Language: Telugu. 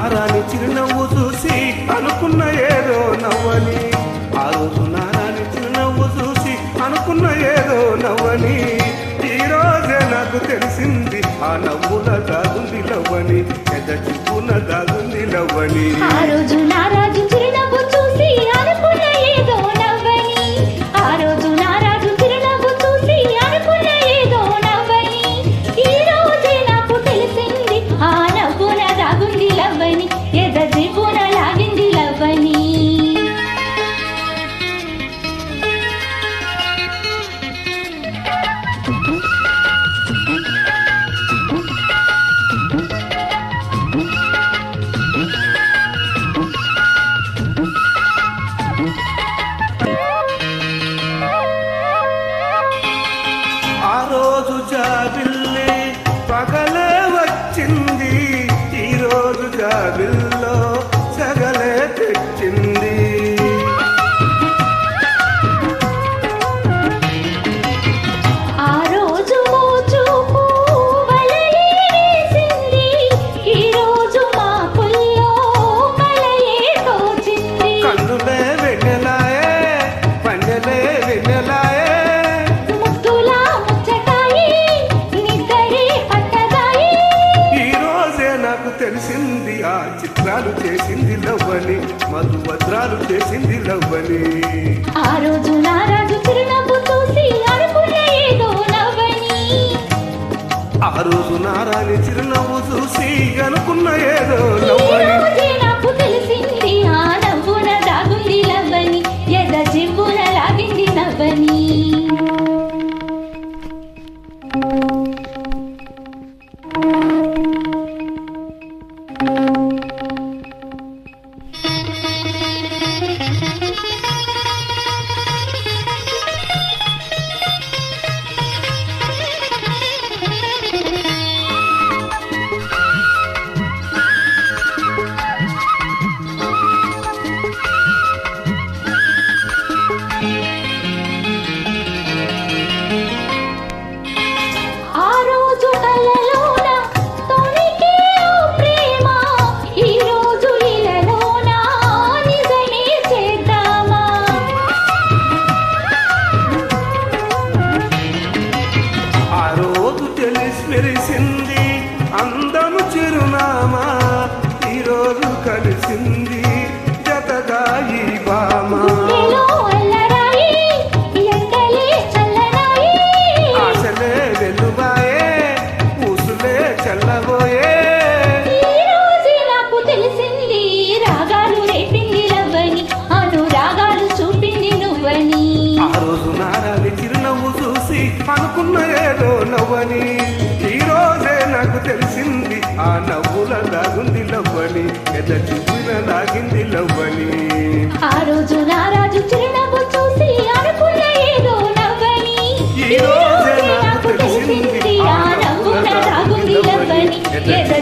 నారాని చిరునవ్వు చూసి అనుకున్న ఏదో నవ్వని, ఆ రోజు నారాని చిరునవ్వు చూసి అనుకున్న ఏదో నవ్వని, ఈ రోజే నాకు తెలిసింది ఆ నవ్వుల దాగుంది లవ్వని, పెద్ద చిప్పున దాగుంది లవ్వని. ఆ రోజు నారాజు చిరునవ్వు చూసి అనుకున్న ఏదో నవ్వని, ఆ రోజు నారాజు చిరునవ్వు చూసి అనుకున్న ఏదో నవ్వని, ఈ రోజే నాకు తెలిసింది ఆ నవ్వున దాగుంది లవ్వని, ఎద చిప్పున లాగింది లవ్వని. ఆ రోజు జాబిల్లి పగలే వచ్చింది, ఈ రోజు జాబిల్లో సగలే తెచ్చింది. ఆ రోజు చూపు వలయే వేసింది, ఈ రోజు మా పుల్లో మలయే తోచింది. కన్నులే వెన్నెలాయే పన్నెలే వెన్నెలాయే, ముద్దులా ముచ్చటాయి నిద్దరే పట్టదాయి, ఈ రోజే నాకు తెలిసింది ఆ చిత్రాలు చేసింది లవ్వని, మధువద్రాలు చేసింది లవ్వని. ఆ రోజు నారాజు చిరునవ్వు చూసి అనుకున్న ఏదో నవ్వని, ఆ రోజు నారాని చిరునవ్వు చూసి అనుకున్న ఏదో ఈ నవ్వని. రోజే నాకు తెలిసింది ఆ నవ్వున దాగుంది లవ్వని, ఎద జివ్వున లాగింది నవ్వని. ఆ రోజు కలలోన తొణికే ఓ ప్రేమ, ఈ రోజు ఇలలోన నిజమే చేద్దామా. ఆ రోజు తెలిసి మెరిసింది అందము చిరునామా, ఈ రోజు కలిసింది జతగా ఈ బామ. గుండెలో అల్లరాయి ఎండలే చల్లనాయి, ఆశలే వెలువాయే ఊసులే చల్లబోయే, ఈ రోజే నాకు తెలిసింది రాగాలు రేపింది లవ్వని, అనురాగాలు చూపింది నువ్వని. ఆ రోజు నారాని చిరునవ్వు చూసి అనుకున్న ఏదో నవ్వని, ఈ రోజే నాకు తెలిసింది ఆ నవ్వుల దాగుంది లవ్వని, ఎద చూపిన లాగింది లవ్వని. ఆ రోజు నారాజు చిరునవ్వు చూసి అనుకున్న ఏదో నవ్వని, ఈ రోజే నాకు తెలిసింది ఆ నవ్వున దాగుంది లవ్వని, ఎద